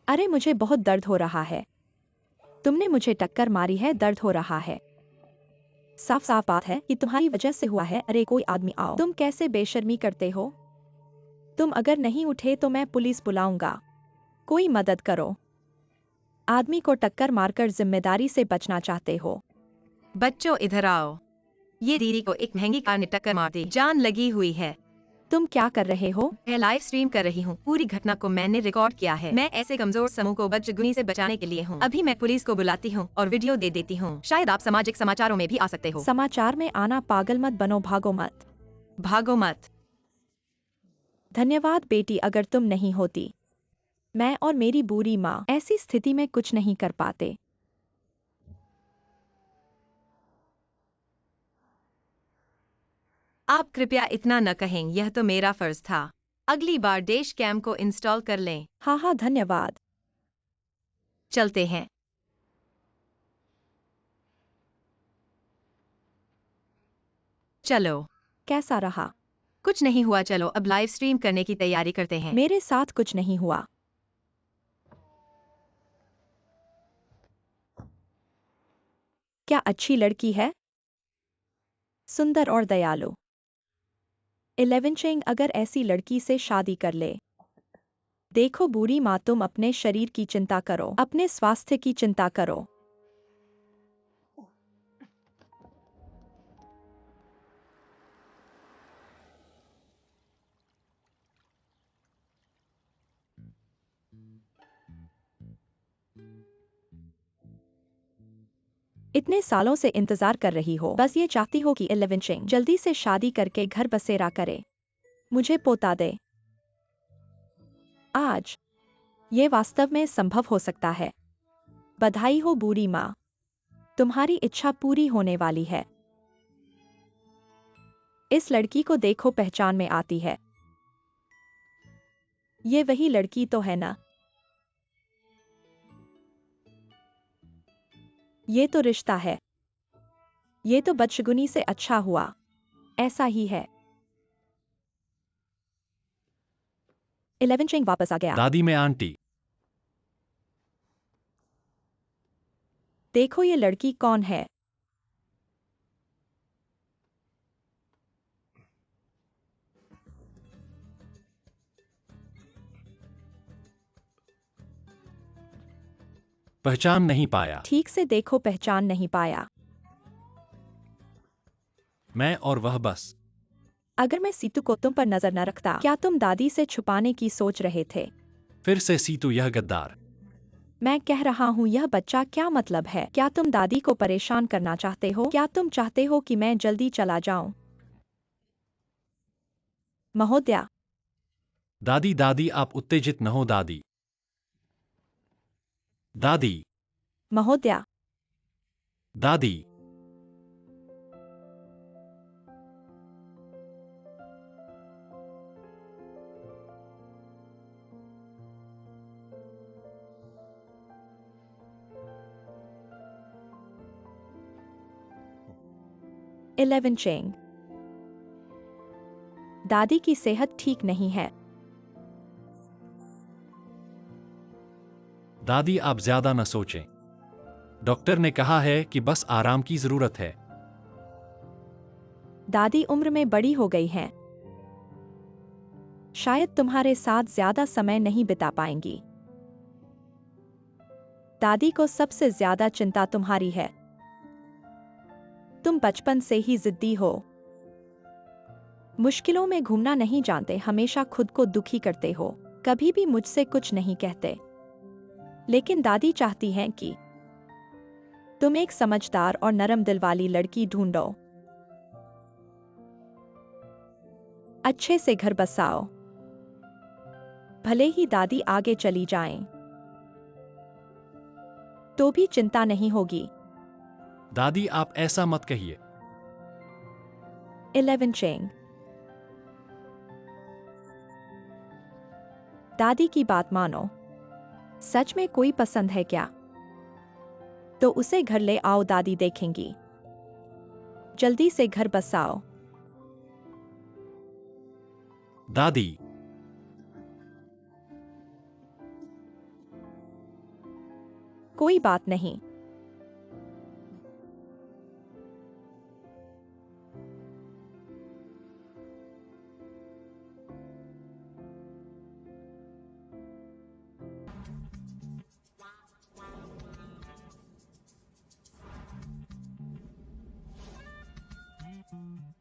अरे मुझे बहुत दर्द हो रहा है। तुमने मुझे टक्कर मारी है, दर्द हो रहा है। साफ साफ बात है कि तुम्हारी वजह से हुआ है। अरे कोई आदमी आओ। तुम कैसे बेशर्मी करते हो? तुम अगर नहीं उठे तो मैं पुलिस बुलाऊंगा। कोई मदद करो। आदमी को टक्कर मारकर जिम्मेदारी से बचना चाहते हो? बच्चों इधर आओ। ये दीदी को एक महंगी कार ने टक्कर मार दी, जान लगी हुई है। तुम क्या कर रहे हो? मैं लाइव स्ट्रीम कर रही हूँ। पूरी घटना को मैंने रिकॉर्ड किया है। मैं ऐसे कमजोर समूह को बदशगुनी से बचाने के लिए हूँ। अभी मैं पुलिस को बुलाती हूँ और वीडियो दे देती हूँ। शायद आप सामाजिक समाचारों में भी आ सकते हो। समाचार में आना पागल मत बनो, भागो मत। भागो मत। धन्यवाद बेटी, अगर तुम नहीं होती मैं और मेरी बुरी माँ ऐसी स्थिति में कुछ नहीं कर पाते। आप कृपया इतना न कहें, यह तो मेरा फर्ज था। अगली बार डैश कैम को इंस्टॉल कर लें। हाँ हाँ धन्यवाद। चलते हैं। चलो। कैसा रहा? कुछ नहीं हुआ, चलो अब लाइव स्ट्रीम करने की तैयारी करते हैं। मेरे साथ कुछ नहीं हुआ। क्या अच्छी लड़की है, सुंदर और दयालु। 11 चेंग अगर ऐसी लड़की से शादी कर ले। देखो बुरी माँ, तुम अपने शरीर की चिंता करो, अपने स्वास्थ्य की चिंता करो। इतने सालों से इंतजार कर रही हो, बस ये चाहती हो कि 11 चेंग जल्दी से शादी करके घर बसेरा करे, मुझे पोता दे। आज ये वास्तव में संभव हो सकता है। बधाई हो बूढ़ी माँ, तुम्हारी इच्छा पूरी होने वाली है। इस लड़की को देखो, पहचान में आती है। ये वही लड़की तो है ना? ये तो रिश्ता है। ये तो बदशगुनी से अच्छा हुआ। ऐसा ही है। 11 चेंग वापस आ गया। दादी में आंटी। देखो ये लड़की कौन है। पहचान नहीं पाया। ठीक से देखो, पहचान नहीं पाया। मैं और वह बस। अगर मैं सीतू को तुम पर नजर न रखता, क्या तुम दादी से छुपाने की सोच रहे थे? फिर से सीतू, यह गद्दार। मैं कह रहा हूँ यह बच्चा क्या मतलब है? क्या तुम दादी को परेशान करना चाहते हो? क्या तुम चाहते हो कि मैं जल्दी चला जाऊं? महोदया। दादी दादी, आप उत्तेजित न हो दादी। दादी। महोदया। दादी। इलेवन चेंग, दादी की सेहत ठीक नहीं है। दादी आप ज्यादा न सोचें। डॉक्टर ने कहा है कि बस आराम की जरूरत है। दादी उम्र में बड़ी हो गई हैं। शायद तुम्हारे साथ ज्यादा समय नहीं बिता पाएंगी। दादी को सबसे ज्यादा चिंता तुम्हारी है। तुम बचपन से ही जिद्दी हो। मुश्किलों में घूमना नहीं जानते, हमेशा खुद को दुखी करते हो, कभी भी मुझसे कुछ नहीं कहते। लेकिन दादी चाहती हैं कि तुम एक समझदार और नरम दिल वाली लड़की ढूंढो। अच्छे से घर बसाओ। भले ही दादी आगे चली जाएं, तो भी चिंता नहीं होगी। दादी आप ऐसा मत कहिए। 11 चेंग, दादी की बात मानो। सच में कोई पसंद है क्या? तो उसे घर ले आओ, दादी देखेंगी। जल्दी से घर बसाओ। दादी। कोई बात नहीं।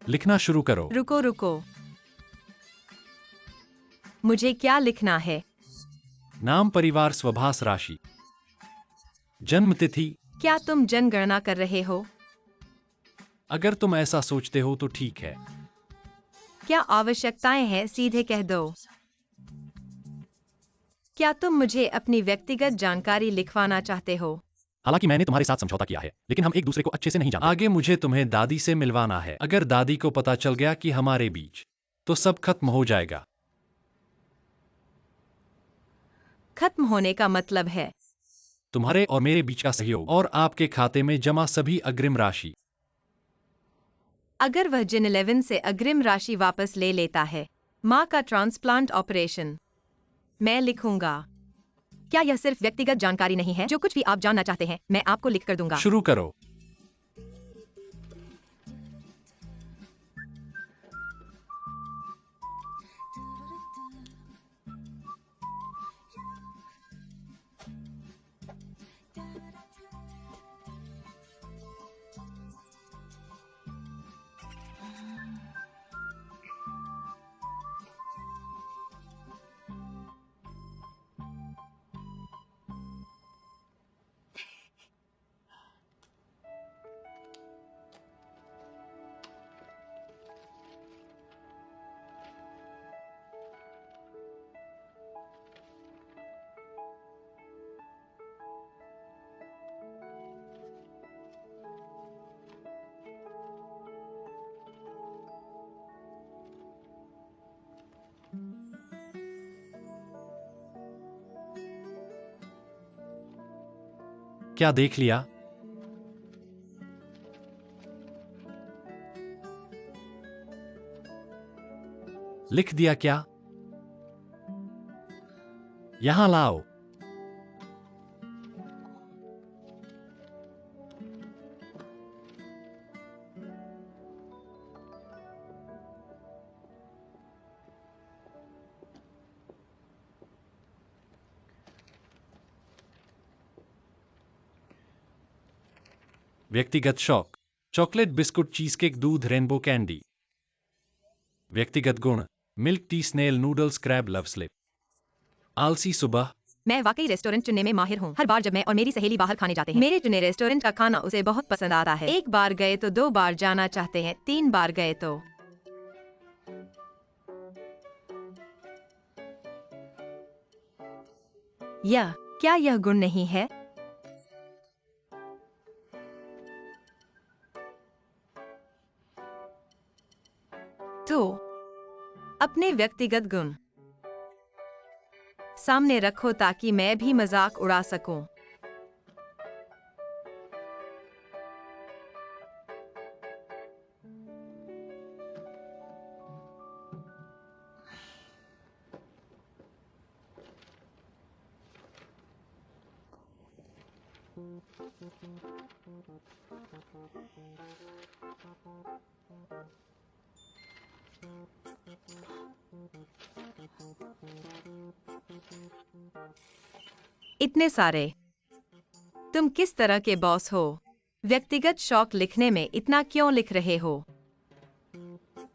लिखना शुरू करो। रुको रुको, मुझे क्या लिखना है? नाम, परिवार, स्वभाष, राशि, जन्म तिथि। क्या तुम जनगणना कर रहे हो? अगर तुम ऐसा सोचते हो तो ठीक है। क्या आवश्यकताएं हैं, सीधे कह दो। क्या तुम मुझे अपनी व्यक्तिगत जानकारी लिखवाना चाहते हो? हालांकि मैंने तुम्हारे साथ समझौता किया है, लेकिन हम एक दूसरे को अच्छे से नहीं जानते। आगे मुझे तुम्हें दादी से मिलवाना है। अगर दादी को पता चल गया कि हमारे बीच, तो सब खत्म हो जाएगा। खत्म होने का मतलब है तुम्हारे और मेरे बीच का सहयोग और आपके खाते में जमा सभी अग्रिम राशि। अगर वह जिन 11 से अग्रिम राशि वापस ले लेता है, माँ का ट्रांसप्लांट ऑपरेशन, मैं लिखूंगा। क्या यह सिर्फ व्यक्तिगत जानकारी नहीं है? जो कुछ भी आप जानना चाहते हैं, मैं आपको लिख कर दूंगा। शुरू करो। क्या देख लिया? लिख दिया क्या? यहां लाओ। व्यक्तिगत शौक, चॉकलेट, बिस्कुट, चीज़केक, दूध, रेनबो कैंडी। व्यक्तिगत गुण, milk tea, snail, noodles, crab, love slip. आलसी सुबह। मैं वाकई रेस्टोरेंट चुनने में माहिर हूँ। हर बार जब मैं और मेरी सहेली बाहर खाने जाते हैं, मेरे चुने रेस्टोरेंट का खाना उसे बहुत पसंद आता है। एक बार गए तो 2 बार जाना चाहते हैं, 3 बार गए तो। क्या यह गुण नहीं है? तो अपने व्यक्तिगत गुण सामने रखो ताकि मैं भी मजाक उड़ा सकूं। इतने सारे। तुम किस तरह के बॉस हो? व्यक्तिगत शौक लिखने में इतना क्यों लिख रहे हो?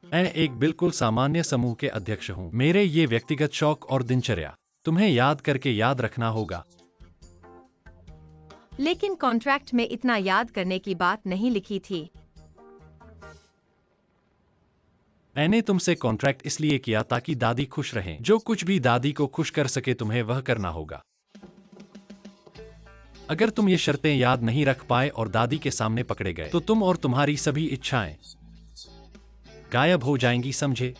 मैं एक बिल्कुल सामान्य समूह के अध्यक्ष हूँ। मेरे ये व्यक्तिगत शौक और दिनचर्या तुम्हें याद करके याद रखना होगा। लेकिन कॉन्ट्रैक्ट में इतना याद करने की बात नहीं लिखी थी। मैंने तुमसे कॉन्ट्रैक्ट इसलिए किया ताकि दादी खुश रहें। जो कुछ भी दादी को खुश कर सके तुम्हें वह करना होगा। अगर तुम ये शर्तें याद नहीं रख पाए और दादी के सामने पकड़े गए, तो तुम और तुम्हारी सभी इच्छाएं गायब हो जाएंगी, समझे?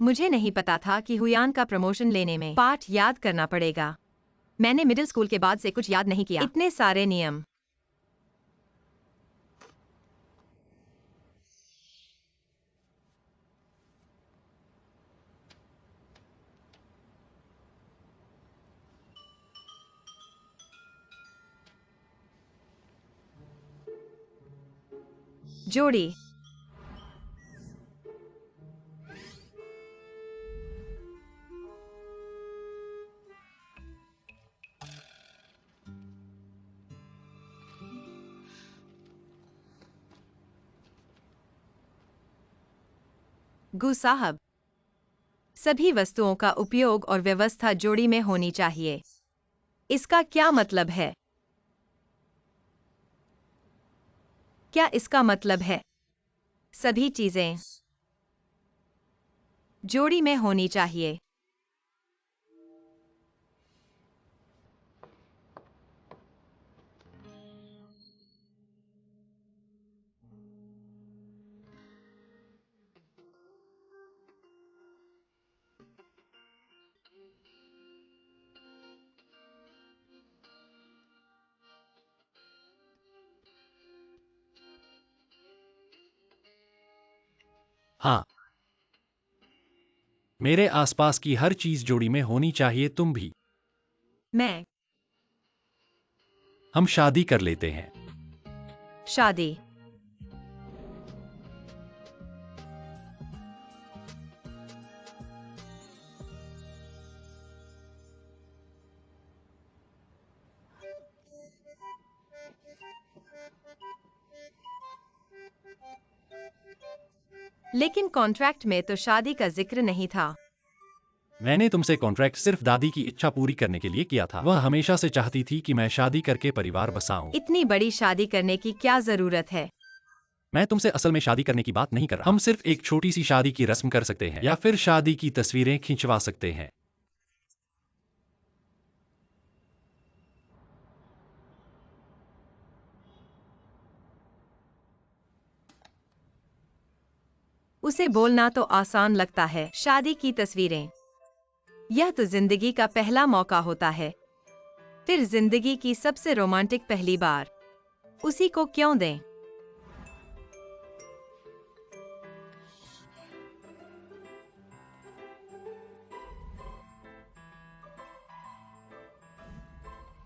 मुझे नहीं पता था कि हुयान का प्रमोशन लेने में पाठ याद करना पड़ेगा। मैंने मिडिल स्कूल के बाद से कुछ याद नहीं किया। इतने सारे नियम। जोड़ी। गु साहब, सभी वस्तुओं का उपयोग और व्यवस्था जोड़ी में होनी चाहिए। इसका क्या मतलब है? क्या इसका मतलब है सभी चीजें जोड़ी में होनी चाहिए? हाँ, मेरे आसपास की हर चीज जोड़ी में होनी चाहिए। तुम भी। मैं। हम शादी कर लेते हैं। शादी। लेकिन कॉन्ट्रैक्ट में तो शादी का जिक्र नहीं था। मैंने तुमसे कॉन्ट्रैक्ट सिर्फ दादी की इच्छा पूरी करने के लिए किया था। वह हमेशा से चाहती थी कि मैं शादी करके परिवार बसाऊं। इतनी बड़ी शादी करने की क्या जरूरत है? मैं तुमसे असल में शादी करने की बात नहीं कर रहा। हम सिर्फ एक छोटी सी शादी की रस्म कर सकते हैं या फिर शादी की तस्वीरें खिंचवा सकते हैं। उसे बोलना तो आसान लगता है, शादी की तस्वीरें। यह तो जिंदगी का पहला मौका होता है। फिर जिंदगी की सबसे रोमांटिक पहली बार उसी को क्यों दें?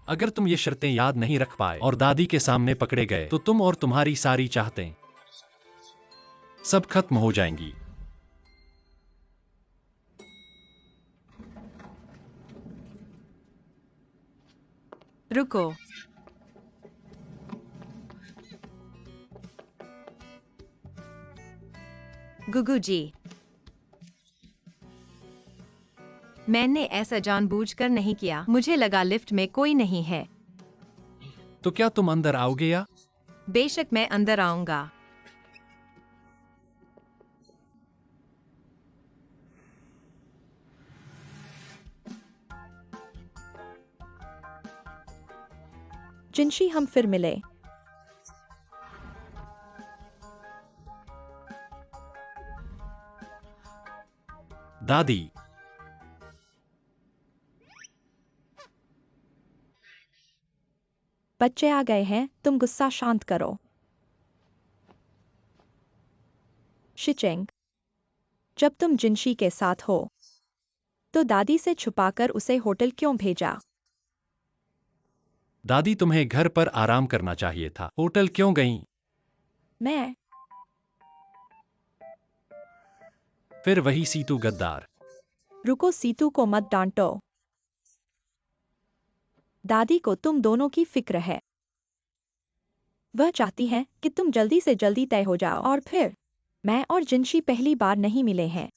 अगर तुम ये शर्तें याद नहीं रख पाए और दादी के सामने पकड़े गए तो तुम और तुम्हारी सारी चाहतें सब खत्म हो जाएंगी। रुको। गुगू जी, मैंने ऐसा जानबूझकर नहीं किया। मुझे लगा लिफ्ट में कोई नहीं है। तो क्या तुम अंदर आओगे या? बेशक मैं अंदर आऊंगा। जिनशी, हम फिर मिले। दादी। बच्चे आ गए हैं, तुम गुस्सा शांत करो। शिचेंग, जब तुम जिनशी के साथ हो तो दादी से छुपाकर उसे होटल क्यों भेजा? दादी तुम्हें घर पर आराम करना चाहिए था। होटल क्यों गईं? मैं। फिर वही सीतू गद्दार। रुको, सीतू को मत डांटो। दादी को तुम दोनों की फिक्र है। वह चाहती है कि तुम जल्दी से जल्दी तय हो जाओ और फिर मैं और जिनशी पहली बार नहीं मिले हैं।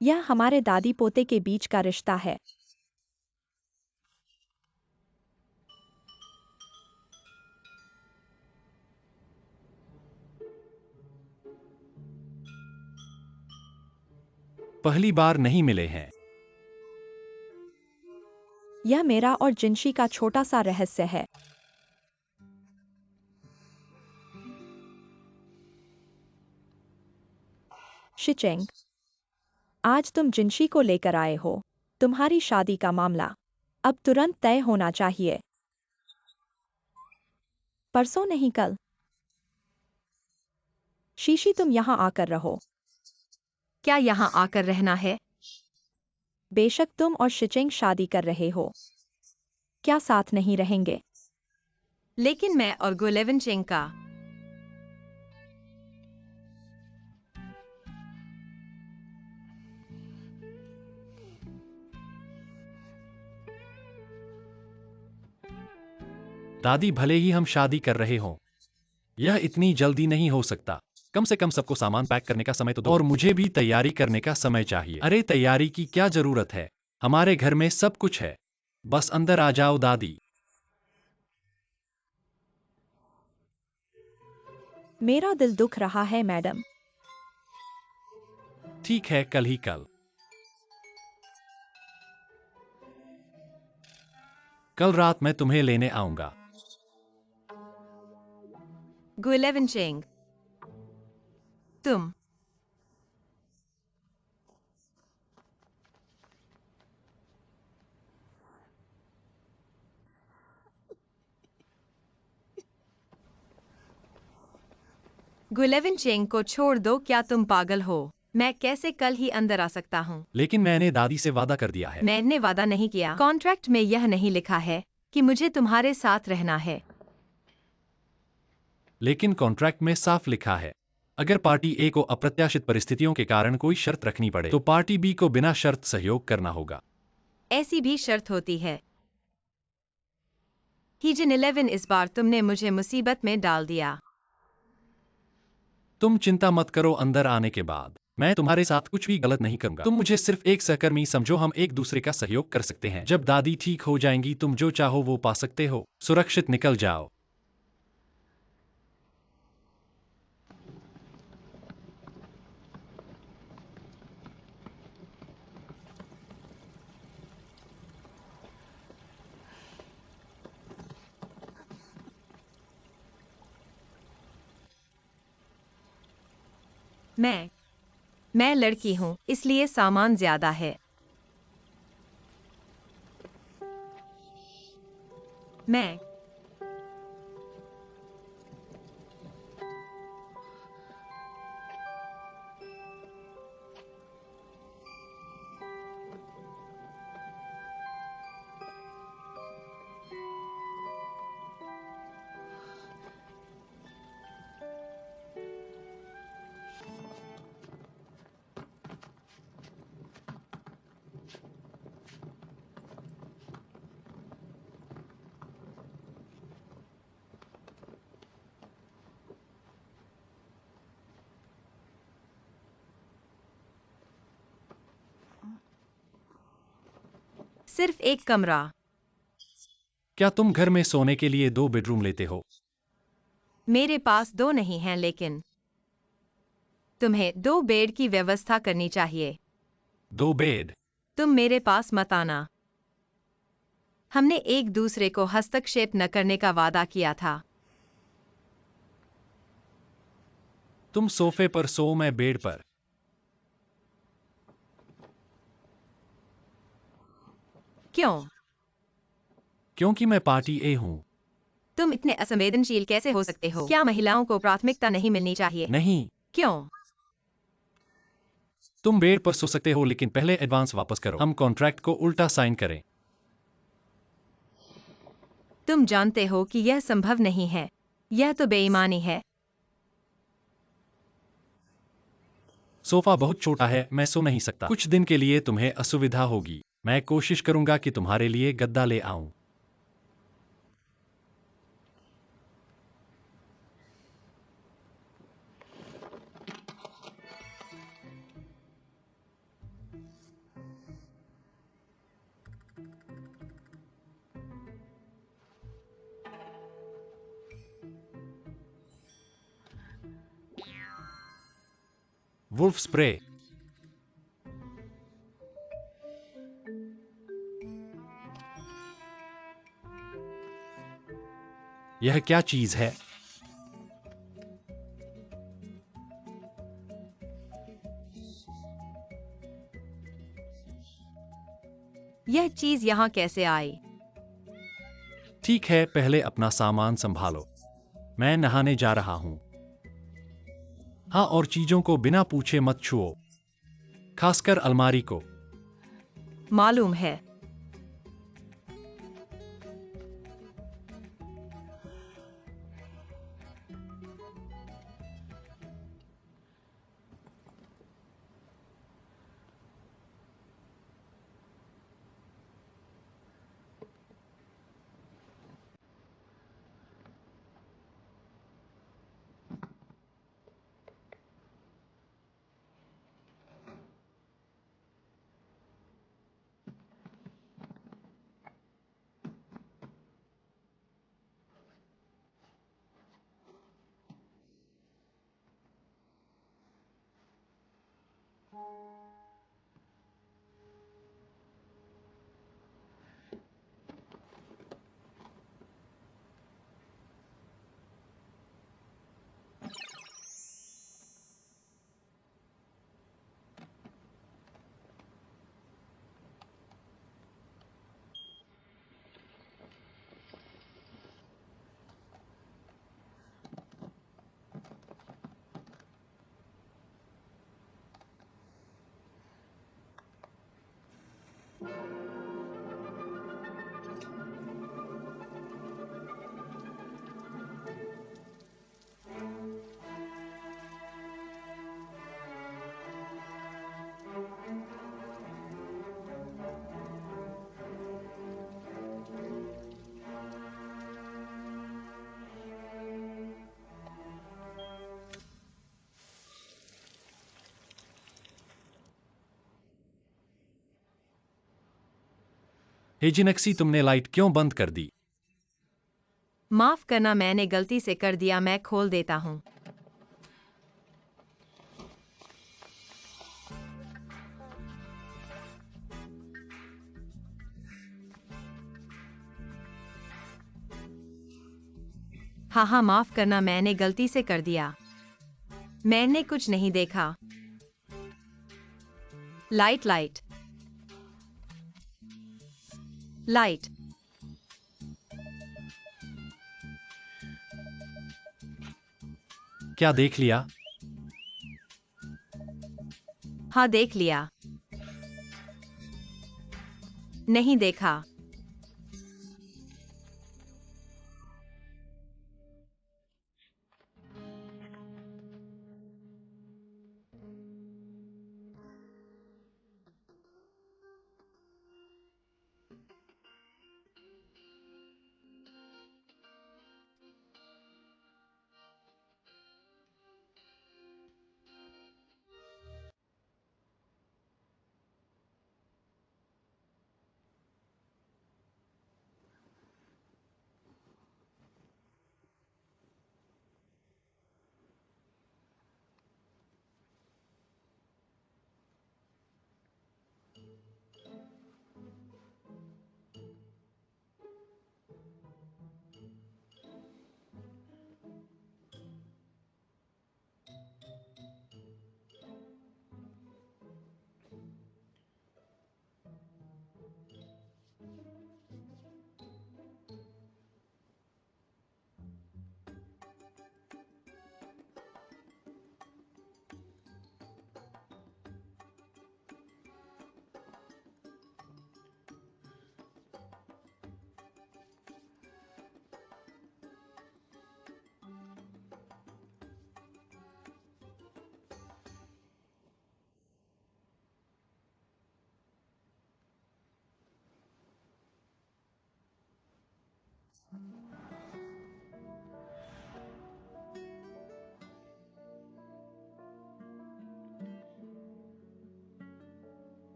यह हमारे दादी पोते के बीच का रिश्ता है। पहली बार नहीं मिले हैं। यह मेरा और जिनशी का छोटा सा रहस्य है। शिचेंग, आज तुम जिंशी को लेकर आए हो। तुम्हारी शादी का मामला अब तुरंत तय होना चाहिए। परसों नहीं, कल। शीशी, तुम यहाँ आकर रहो। क्या यहाँ आकर रहना है? बेशक तुम और शिचिंग शादी कर रहे हो, क्या साथ नहीं रहेंगे? लेकिन मैं और गुलेवन चेंग का। दादी, भले ही हम शादी कर रहे हों, यह इतनी जल्दी नहीं हो सकता। कम से कम सबको सामान पैक करने का समय तो दो, और मुझे भी तैयारी करने का समय चाहिए। अरे, तैयारी की क्या जरूरत है? हमारे घर में सब कुछ है। बस अंदर आ जाओ दादी। मेरा दिल दुख रहा है मैडम। ठीक है, कल ही कल। कल रात मैं तुम्हें लेने आऊंगा। गुलेवन चेंग, तुम। गुलेवन चेंग को छोड़ दो, क्या तुम पागल हो? मैं कैसे कल ही अंदर आ सकता हूँ? लेकिन मैंने दादी से वादा कर दिया है। मैंने वादा नहीं किया। कॉन्ट्रैक्ट में यह नहीं लिखा है कि मुझे तुम्हारे साथ रहना है। लेकिन कॉन्ट्रैक्ट में साफ लिखा है, अगर पार्टी ए को अप्रत्याशित परिस्थितियों के कारण कोई शर्त रखनी पड़े तो पार्टी बी को बिना शर्त सहयोग करना होगा। ऐसी भी शर्त होती है। हीजन 11, इस बार तुमने मुझे मुसीबत में डाल दिया। तुम चिंता मत करो, अंदर आने के बाद मैं तुम्हारे साथ कुछ भी गलत नहीं करूंगा। तुम मुझे सिर्फ एक सहकर्मी समझो, हम एक दूसरे का सहयोग कर सकते हैं। जब दादी ठीक हो जाएंगी तुम जो चाहो वो पा सकते हो। सुरक्षित निकल जाओ। मैं लड़की हूँ, इसलिए सामान ज्यादा है। मैं सिर्फ एक कमरा। क्या तुम घर में सोने के लिए 2 बेडरूम लेते हो? मेरे पास 2 नहीं हैं, लेकिन तुम्हें 2 बेड की व्यवस्था करनी चाहिए। 2 बेड? तुम मेरे पास मत आना। हमने एक दूसरे को हस्तक्षेप न करने का वादा किया था। तुम सोफे पर सो, मैं बेड पर। क्यों? क्योंकि मैं पार्टी ए हूं। तुम इतने असंवेदनशील कैसे हो सकते हो? क्या महिलाओं को प्राथमिकता नहीं मिलनी चाहिए? नहीं, क्यों? तुम बेड पर सो सकते हो, लेकिन पहले एडवांस वापस करो। हम कॉन्ट्रैक्ट को उल्टा साइन करें। तुम जानते हो कि यह संभव नहीं है। यह तो बेईमानी है। सोफा बहुत छोटा है, मैं सो नहीं सकता। कुछ दिन के लिए तुम्हें असुविधा होगी। मैं कोशिश करूंगा कि तुम्हारे लिए गद्दा ले आऊं। Wolf spray. यह क्या चीज है? यह चीज यहाँ कैसे आई? ठीक है, पहले अपना सामान संभालो। मैं नहाने जा रहा हूँ। हाँ, और चीजों को बिना पूछे मत छुओ, खासकर अलमारी को। मालूम है। हेजिनक्सी, तुमने लाइट क्यों बंद कर दी? माफ करना, मैंने गलती से कर दिया। मैं खोल देता हूँ। हाँ हाँ, माफ करना, मैंने गलती से कर दिया। मैंने कुछ नहीं देखा। Light light light. क्या देख लिया? हाँ, देख लिया। नहीं देखा।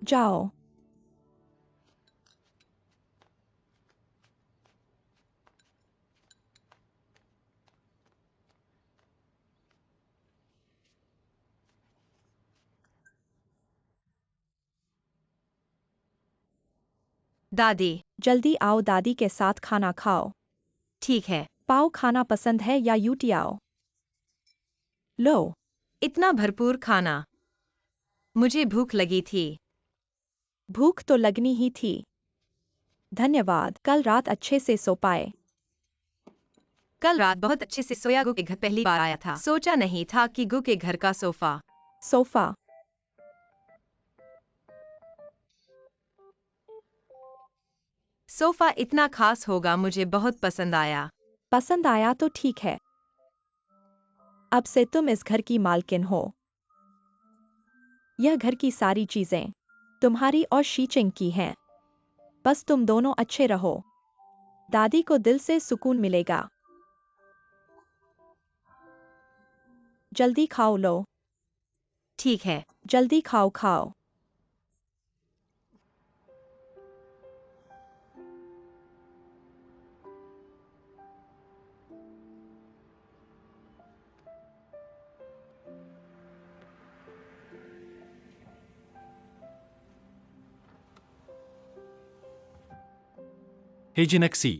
जाओ। दादी। जल्दी आओ, दादी के साथ खाना खाओ। ठीक है। पाव खाना पसंद है या यूटियाओ? लो। इतना भरपूर खाना। मुझे भूख लगी थी। भूख तो लगनी ही थी। धन्यवाद। कल रात अच्छे से सो पाए? कल रात बहुत अच्छे से सोया। गु के घर पहली बार आया था। सोचा नहीं था कि गु के घर का सोफा। सोफा। सोफा इतना खास होगा, मुझे बहुत पसंद आया। पसंद आया तो ठीक है। अब से तुम इस घर की मालकिन हो। यह घर की सारी चीजें तुम्हारी और शीचिंग की हैं। बस तुम दोनों अच्छे रहो। दादी को दिल से सुकून मिलेगा। जल्दी खाओ। लो। ठीक है। जल्दी खाओ खाओ। हेजिनेक्सी।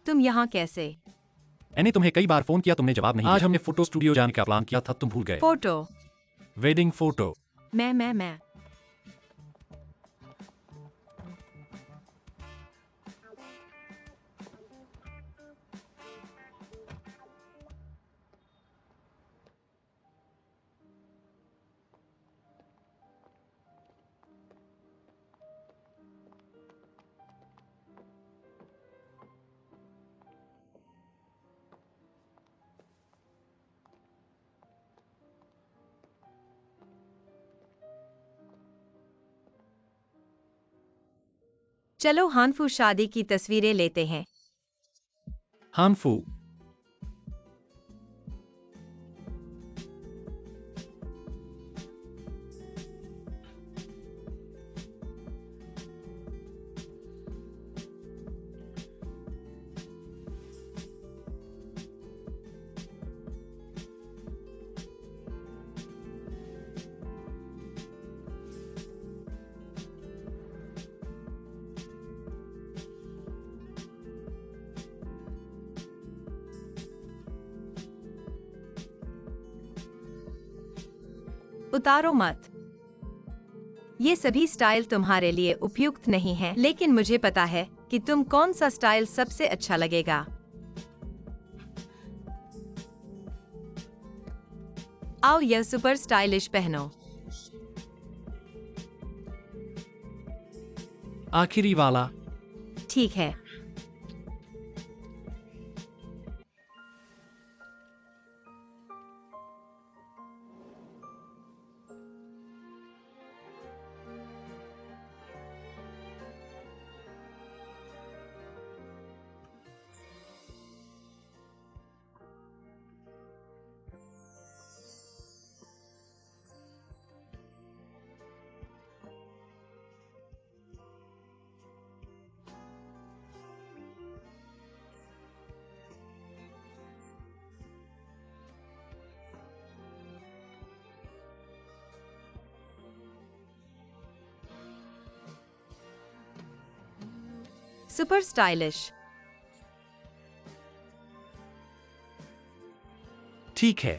तुम यहाँ कैसे? मैंने तुम्हें कई बार फोन किया, तुमने जवाब नहीं दिया। आज हमने फोटो स्टूडियो जाने का प्लान किया था, तुम भूल गए। फोटो। Wedding photo. मैं चलो हानफू शादी की तस्वीरें लेते हैं। हानफू। उतारो मत। ये सभी स्टाइल तुम्हारे लिए उपयुक्त नहीं है, लेकिन मुझे पता है कि तुम कौन सा स्टाइल सबसे अच्छा लगेगा। आओ, यह सुपर स्टाइलिश पहनो। आखिरी वाला। ठीक है। Super stylish. ठीक है।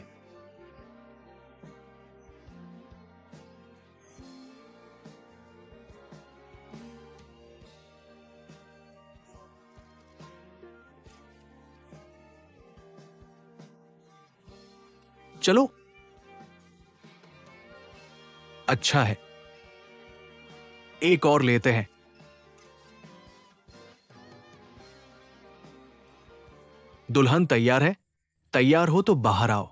चलो। अच्छा है, एक और लेते हैं। दुल्हन तैयार है? तैयार हो तो बाहर आओ।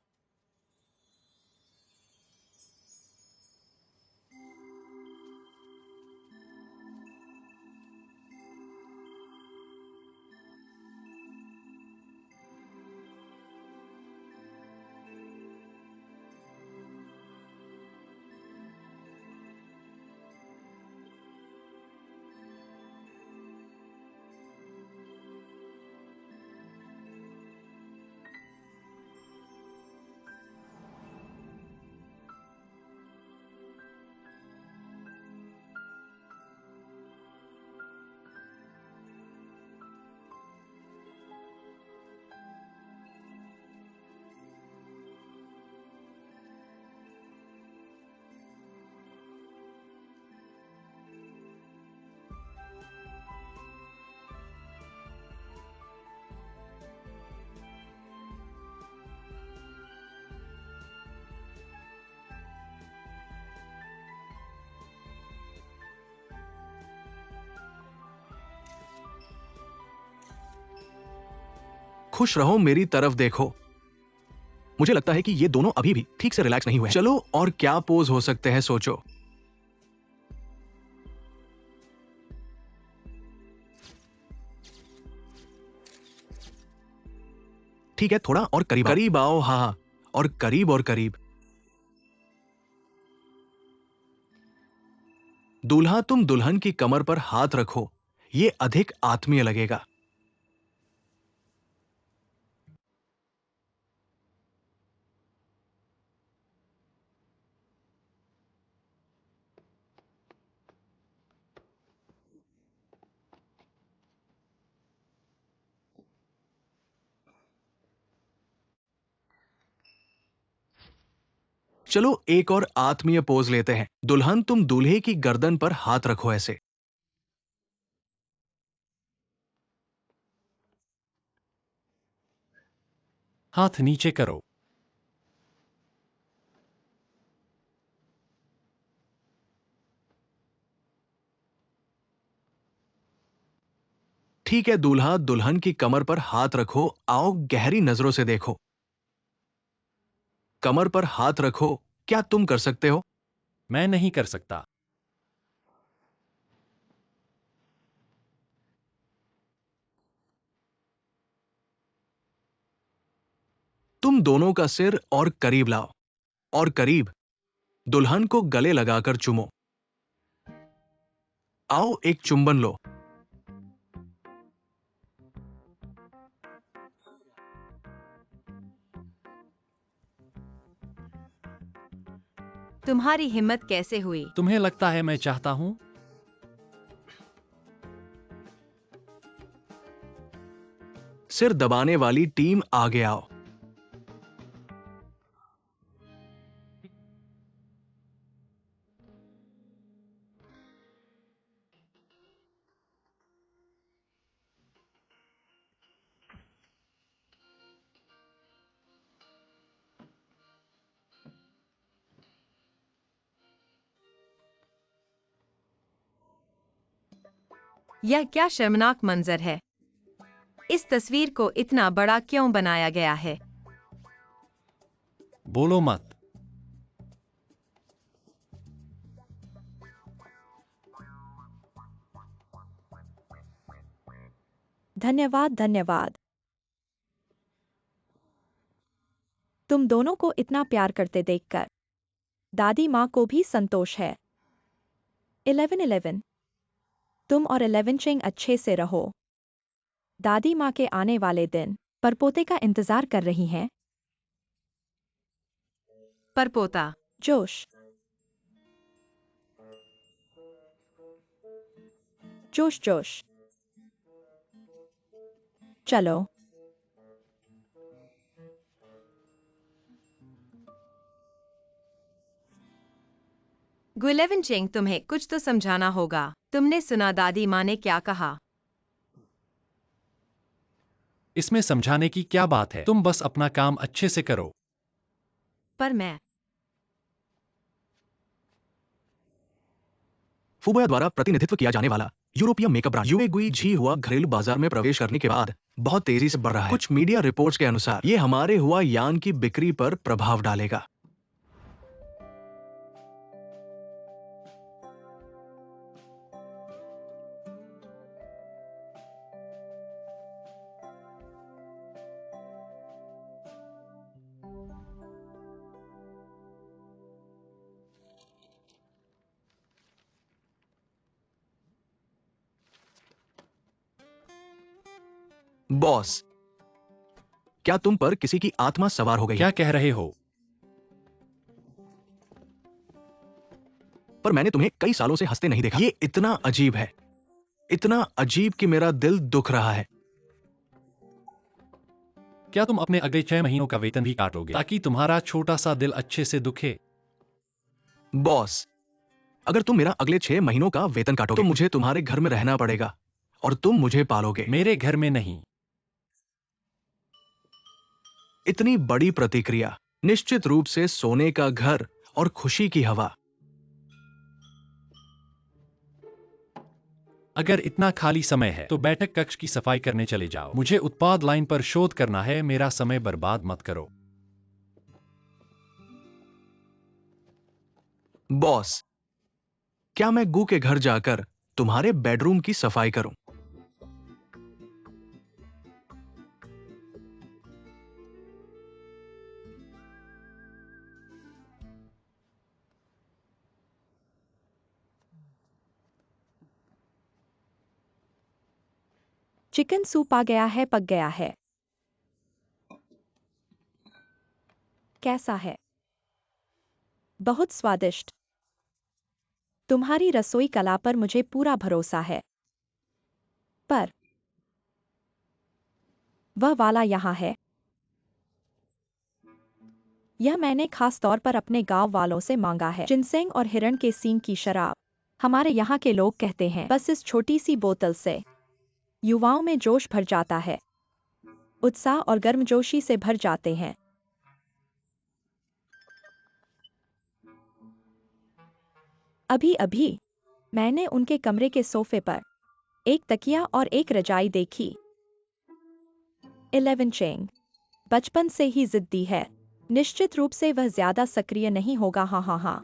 खुश रहो, मेरी तरफ देखो। मुझे लगता है कि ये दोनों अभी भी ठीक से रिलैक्स नहीं हुए। चलो और क्या पोज हो सकते हैं, सोचो। ठीक है, थोड़ा और करीब करीब आओ। हाँ, और करीब और करीब। दूल्हा, तुम दुल्हन की कमर पर हाथ रखो, ये अधिक आत्मीय लगेगा। चलो एक और आत्मीय पोज लेते हैं। दुल्हन, तुम दूल्हे की गर्दन पर हाथ रखो ऐसे। हाथ नीचे करो। ठीक है दूल्हा, दुल्हन की कमर पर हाथ रखो। आओ गहरी नजरों से देखो। कमर पर हाथ रखो। क्या तुम कर सकते हो? मैं नहीं कर सकता। तुम दोनों का सिर और करीब लाओ, और करीब। दुल्हन को गले लगाकर चूमो। आओ एक चुंबन लो। तुम्हारी हिम्मत कैसे हुई? तुम्हें लगता है मैं चाहता हूं? सिर दबाने वाली टीम, आगे आओ। यह क्या शर्मनाक मंजर है। इस तस्वीर को इतना बड़ा क्यों बनाया गया है? बोलो मत। धन्यवाद, धन्यवाद। तुम दोनों को इतना प्यार करते देखकर दादी माँ को भी संतोष है। 11-11। तुम और 11 चिंग अच्छे से रहो। दादी माँ के आने वाले दिन परपोते का इंतजार कर रही हैं। परपोता। जोश, जोश, जोश। चलो। गुलेवन चिंग, तुम्हें कुछ तो समझाना होगा। तुमने सुना दादी माँ ने क्या कहा? इसमें समझाने की क्या बात है? तुम बस अपना काम अच्छे से करो। पर मैं फुबोया द्वारा प्रतिनिधित्व किया जाने वाला यूरोपीय मेकअप ब्रांड यूए गुई जी हुआ घरेलू बाजार में प्रवेश करने के बाद बहुत तेजी से बढ़ रहा है। कुछ मीडिया रिपोर्ट्स के अनुसार ये हमारे हुआ यान की बिक्री पर प्रभाव डालेगा। बॉस, क्या तुम पर किसी की आत्मा सवार हो गई है? क्या कह रहे हो? पर मैंने तुम्हें कई सालों से हंसते नहीं देखा। ये इतना अजीब है, इतना अजीब कि मेरा दिल दुख रहा है। क्या तुम अपने अगले 6 महीनों का वेतन भी काटोगे ताकि तुम्हारा छोटा सा दिल अच्छे से दुखे? बॉस, अगर तुम मेरा अगले 6 महीनों का वेतन काटोगे तो मुझे तुम्हारे घर में रहना पड़ेगा और तुम मुझे पालोगे। मेरे घर में नहीं। इतनी बड़ी प्रतिक्रिया, निश्चित रूप से सोने का घर और खुशी की हवा। अगर इतना खाली समय है तो बैठक कक्ष की सफाई करने चले जाओ। मुझे उत्पाद लाइन पर शोध करना है, मेरा समय बर्बाद मत करो। बॉस, क्या मैं गू के घर जाकर तुम्हारे बेडरूम की सफाई करूं? चिकन सूप आ गया है, पक गया है। कैसा है? बहुत स्वादिष्ट। तुम्हारी रसोई कला पर मुझे पूरा भरोसा है। पर वह वाला यहाँ है। यह मैंने खास तौर पर अपने गांव वालों से मांगा है। जिनसेंग और हिरण के सींग की शराब। हमारे यहाँ के लोग कहते हैं, बस इस छोटी सी बोतल से युवाओं में जोश भर जाता है, उत्साह और गर्मजोशी से भर जाते हैं। अभी अभी मैंने उनके कमरे के सोफे पर एक तकिया और एक रजाई देखी। 11 चेंग बचपन से ही जिद्दी है। निश्चित रूप से वह ज्यादा सक्रिय नहीं होगा। हाँ हाँ हाँ,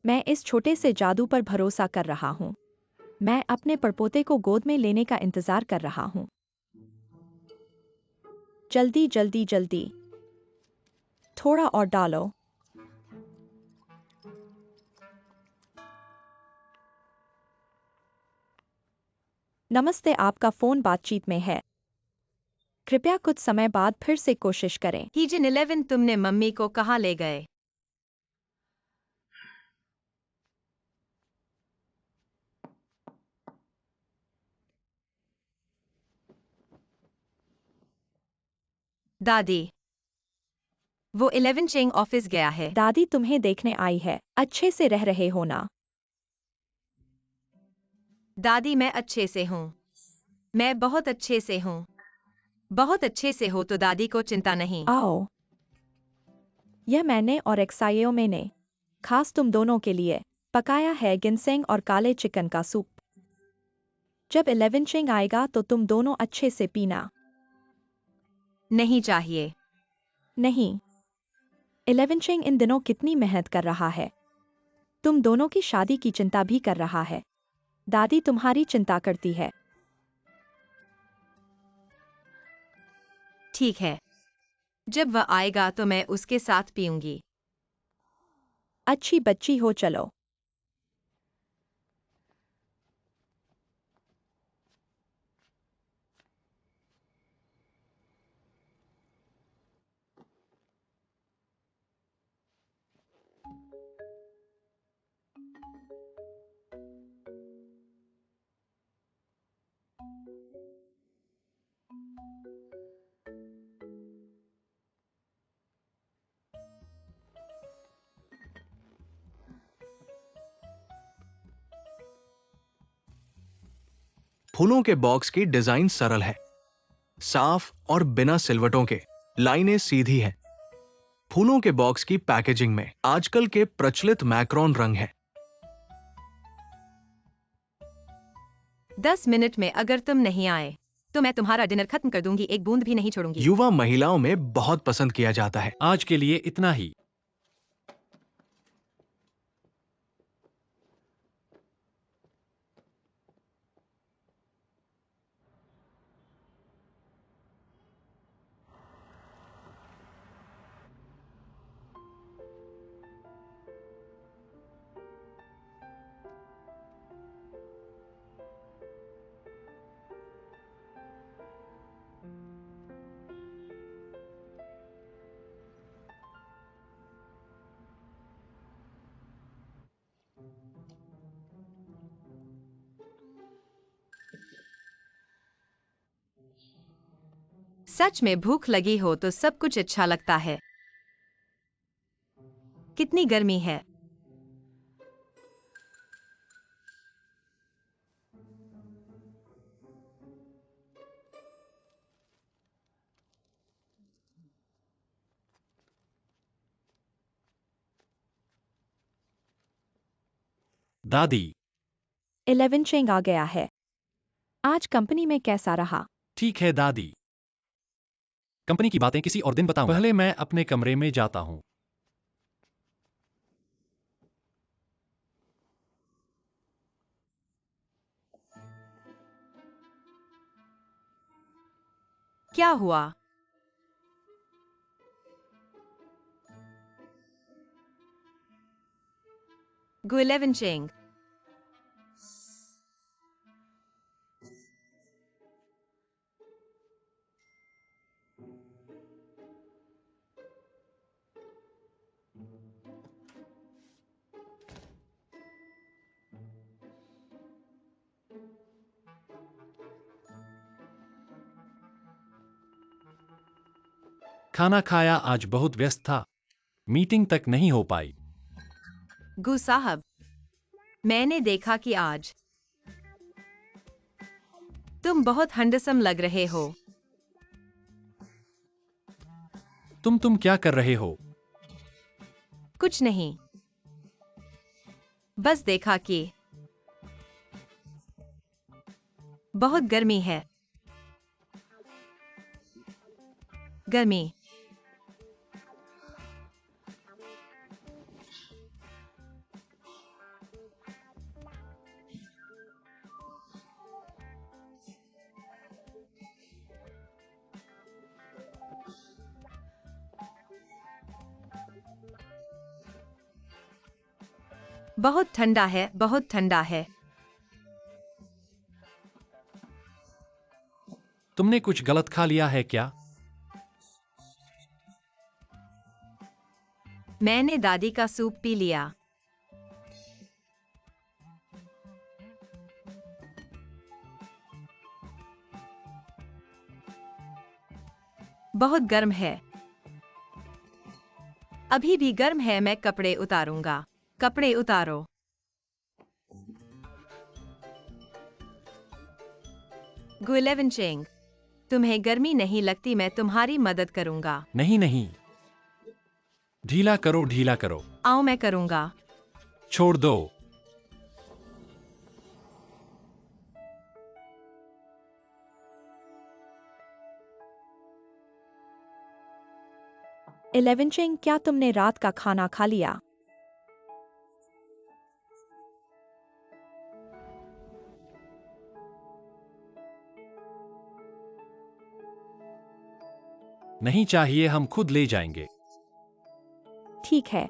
मैं इस छोटे से जादू पर भरोसा कर रहा हूँ। मैं अपने परपोते को गोद में लेने का इंतजार कर रहा हूँ। जल्दी जल्दी जल्दी, थोड़ा और डालो। नमस्ते, आपका फोन बातचीत में है। कृपया कुछ समय बाद फिर से कोशिश करें। कीजिन 11, तुमने मम्मी को कहाँ ले गए? दादी, वो 11 चेंग ऑफिस गया है। दादी तुम्हें देखने आई है। अच्छे से रह रहे हो ना? दादी, मैं अच्छे से हूँ। मैं बहुत अच्छे से हूँ। बहुत अच्छे से हो तो दादी को चिंता नहीं। आओ, यह मैंने और एक्साइयो मैंने खास तुम दोनों के लिए पकाया है, गिनसेंग और काले चिकन का सूप। जब 11 चिंग आएगा तो तुम दोनों अच्छे से पीना। नहीं चाहिए। नहीं, 11 चिंग इन दिनों कितनी मेहनत कर रहा है। तुम दोनों की शादी की चिंता भी कर रहा है। दादी तुम्हारी चिंता करती है। ठीक है, जब वह आएगा तो मैं उसके साथ पीऊंगी। अच्छी बच्ची हो, चलो। फूलों के बॉक्स की डिजाइन सरल है, साफ और बिना सिलवटों के। लाइनें सीधी हैं। फूलों के बॉक्स की पैकेजिंग में आजकल के प्रचलित मैक्रोन रंग है। 10 मिनट में अगर तुम नहीं आए तो मैं तुम्हारा डिनर खत्म कर दूंगी, एक बूंद भी नहीं छोड़ूंगी। युवा महिलाओं में बहुत पसंद किया जाता है। आज के लिए इतना ही। सच में भूख लगी हो तो सब कुछ अच्छा लगता है। कितनी गर्मी है। दादी, 11 चेंग आ गया है। आज कंपनी में कैसा रहा? ठीक है दादी, कंपनी की बातें किसी और दिन बताऊं। पहले मैं अपने कमरे में जाता हूँ। क्या हुआ? Gu11 Cheng। खाना खाया, आज बहुत व्यस्त था, मीटिंग तक नहीं हो पाई। गु साहब, मैंने देखा कि आज तुम बहुत हैंडसम लग रहे हो। तुम क्या कर रहे हो? कुछ नहीं, बस देखा कि बहुत गर्मी है। गर्मी। बहुत ठंडा है, बहुत ठंडा है। तुमने कुछ गलत खा लिया है क्या? मैंने दादी का सूप पी लिया। बहुत गर्म है। अभी भी गर्म है, मैं कपड़े उतारूंगा। कपड़े उतारो। Gu11 Cheng, तुम्हें गर्मी नहीं लगती? मैं तुम्हारी मदद करूंगा। नहीं नहीं, ढीला करो, ढीला करो। आओ, मैं करूंगा। छोड़ दो। इलेवन चेंग, क्या तुमने रात का खाना खा लिया? नहीं चाहिए, हम खुद ले जाएंगे। ठीक है।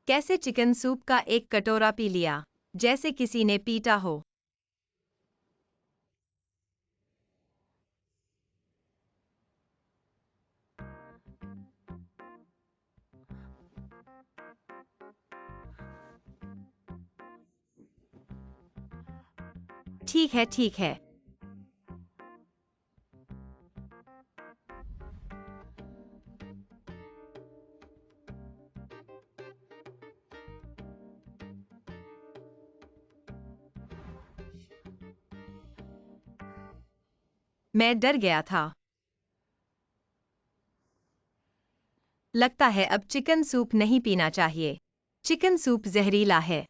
कैसे चिकन सूप का एक कटोरा पी लिया, जैसे किसी ने पीटा हो। ठीक है, ठीक है। मैं डर गया था। लगता है अब चिकन सूप नहीं पीना चाहिए। चिकन सूप जहरीला है।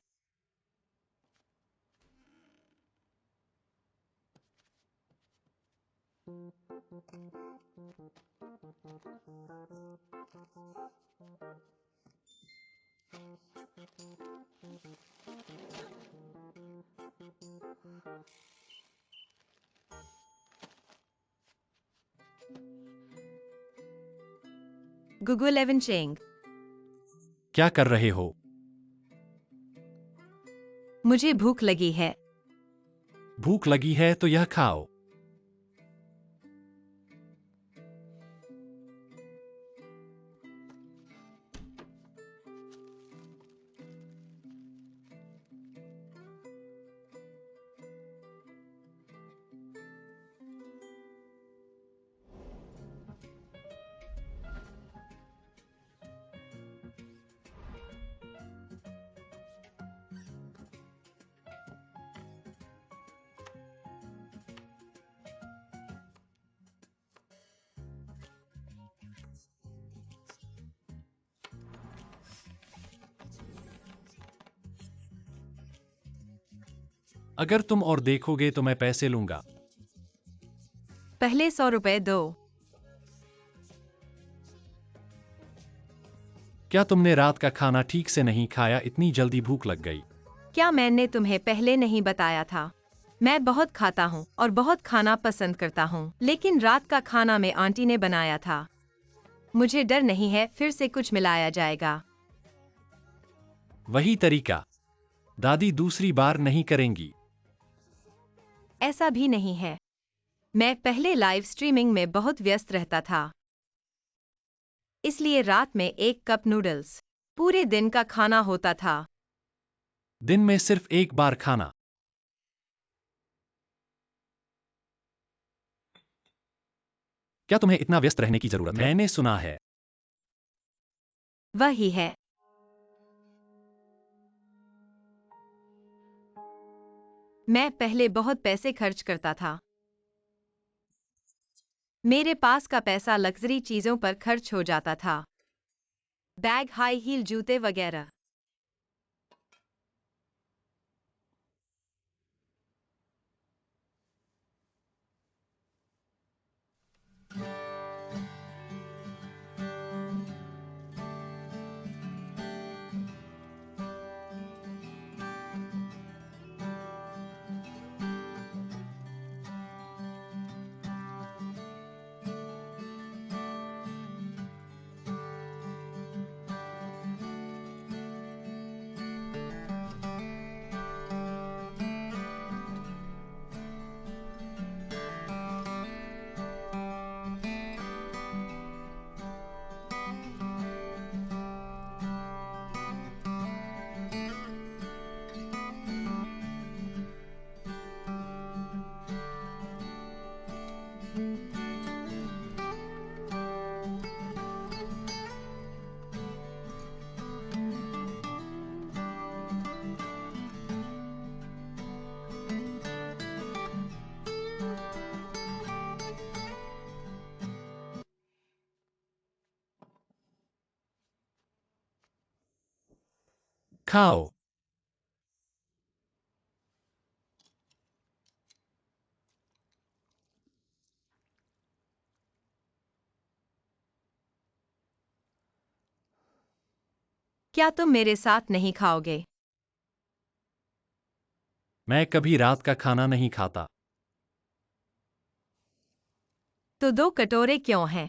Google Evan Cheng, क्या कर रहे हो? मुझे भूख लगी है। भूख लगी है तो यह खाओ। अगर तुम और देखोगे तो मैं पैसे लूंगा। पहले 100 रुपए दो। क्या तुमने रात का खाना ठीक से नहीं खाया? इतनी जल्दी भूख लग गई। क्या मैंने तुम्हें पहले नहीं बताया था? मैं बहुत खाता हूँ और बहुत खाना पसंद करता हूँ, लेकिन रात का खाना में आंटी ने बनाया था। मुझे डर नहीं है फिर से कुछ मिलाया जाएगा। वही तरीका। दादी दूसरी बार नहीं करेंगी। ऐसा भी नहीं है। मैं पहले लाइव स्ट्रीमिंग में बहुत व्यस्त रहता था, इसलिए रात में 1 कप नूडल्स पूरे दिन का खाना होता था। दिन में सिर्फ एक बार खाना। क्या तुम्हें इतना व्यस्त रहने की जरूरत है? मैंने सुना है। वही है। मैं पहले बहुत पैसे खर्च करता था। मेरे पास का पैसा लग्जरी चीजों पर खर्च हो जाता था, बैग, हाई हील जूते वगैरह। खाओ। क्या तुम मेरे साथ नहीं खाओगे? मैं कभी रात का खाना नहीं खाता। तो 2 कटोरे क्यों हैं?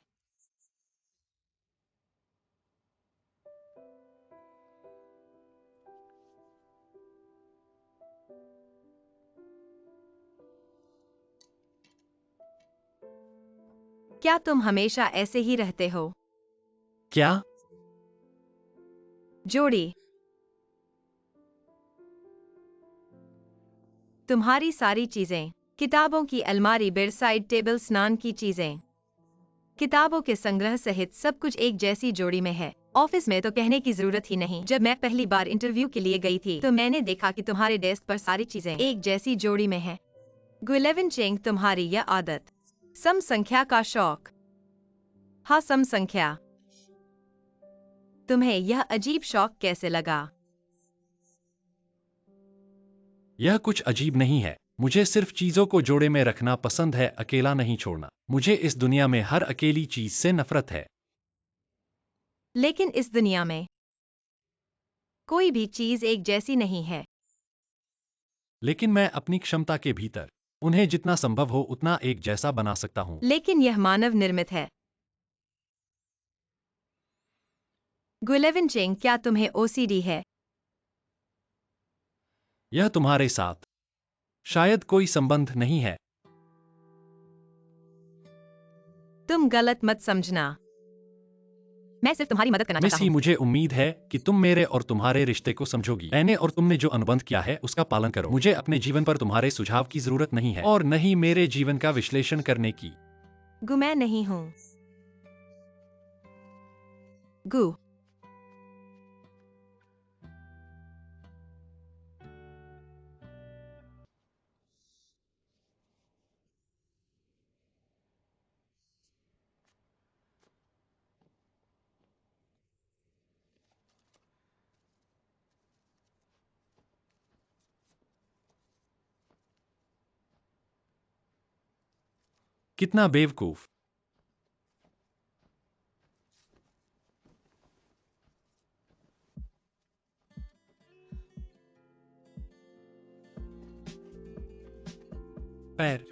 क्या तुम हमेशा ऐसे ही रहते हो? क्या? जोड़ी। तुम्हारी सारी चीजें, किताबों की अलमारी, बेडसाइड टेबल, स्नान की चीजें, किताबों के संग्रह सहित सब कुछ एक जैसी जोड़ी में है। ऑफिस में तो कहने की जरूरत ही नहीं। जब मैं पहली बार इंटरव्यू के लिए गई थी तो मैंने देखा कि तुम्हारे डेस्क पर सारी चीजें एक जैसी जोड़ी में है। गुलेवन चेंग, तुम्हारी यह आदत, सम संख्या का शौक। हाँ, सम संख्या। तुम्हें यह अजीब शौक कैसे लगा? यह कुछ अजीब नहीं है। मुझे सिर्फ चीजों को जोड़े में रखना पसंद है, अकेला नहीं छोड़ना। मुझे इस दुनिया में हर अकेली चीज से नफरत है। लेकिन इस दुनिया में कोई भी चीज एक जैसी नहीं है। लेकिन मैं अपनी क्षमता के भीतर उन्हें जितना संभव हो उतना एक जैसा बना सकता हूँ। लेकिन यह मानव निर्मित है। गुलेविन चेंग, क्या तुम्हें ओसीडी है? यह तुम्हारे साथ शायद कोई संबंध नहीं है। तुम गलत मत समझना। मैं सिर्फ तुम्हारी मदद करना चाहता मेसी, हूँ। मुझे उम्मीद है कि तुम मेरे और तुम्हारे रिश्ते को समझोगी। मैंने और तुमने जो अनुबंध किया है उसका पालन करो। मुझे अपने जीवन पर तुम्हारे सुझाव की जरूरत नहीं है और न ही मेरे जीवन का विश्लेषण करने की। गु, मैं नहीं हूँ। गु। कितना बेवकूफ। पैर।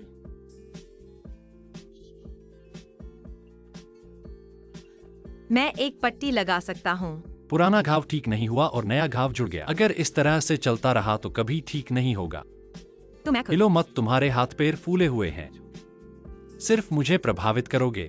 मैं एक पट्टी लगा सकता हूँ। पुराना घाव ठीक नहीं हुआ और नया घाव जुड़ गया। अगर इस तरह से चलता रहा तो कभी ठीक नहीं होगा। तो मैं खुद हिलो मत, तुम्हारे हाथ पैर फूले हुए हैं। सिर्फ मुझे प्रभावित करोगे।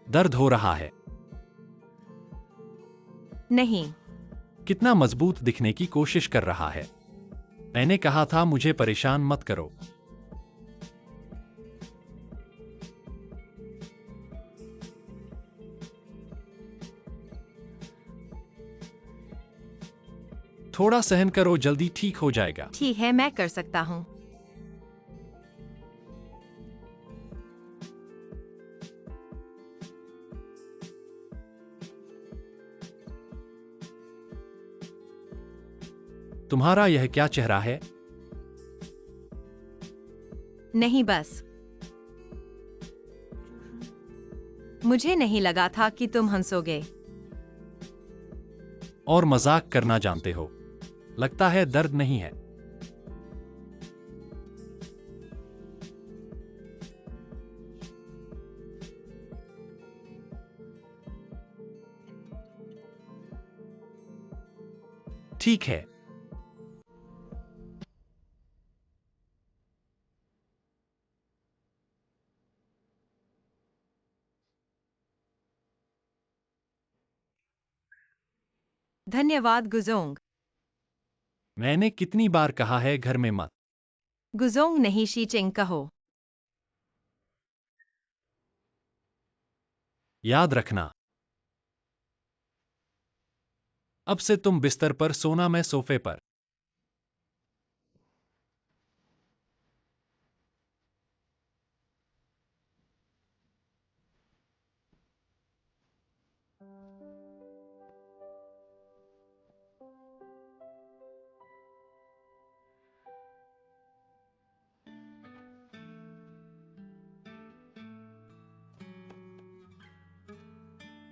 दर्द हो रहा है। नहीं। कितना मजबूत दिखने की कोशिश कर रहा है। मैंने कहा था मुझे परेशान मत करो। थोड़ा सहन करो, जल्दी ठीक हो जाएगा। ठीक है, मैं कर सकता हूँ। तुम्हारा यह क्या चेहरा है? नहीं, बस मुझे नहीं लगा था कि तुम हंसोगे। और मजाक करना जानते हो। लगता है दर्द नहीं है। ठीक है। धन्यवाद गुजोंग। मैंने कितनी बार कहा है घर में मत। गुजोंग नहीं, शीचिंग कहो। याद रखना, अब से तुम बिस्तर पर सोना, मैं सोफे पर।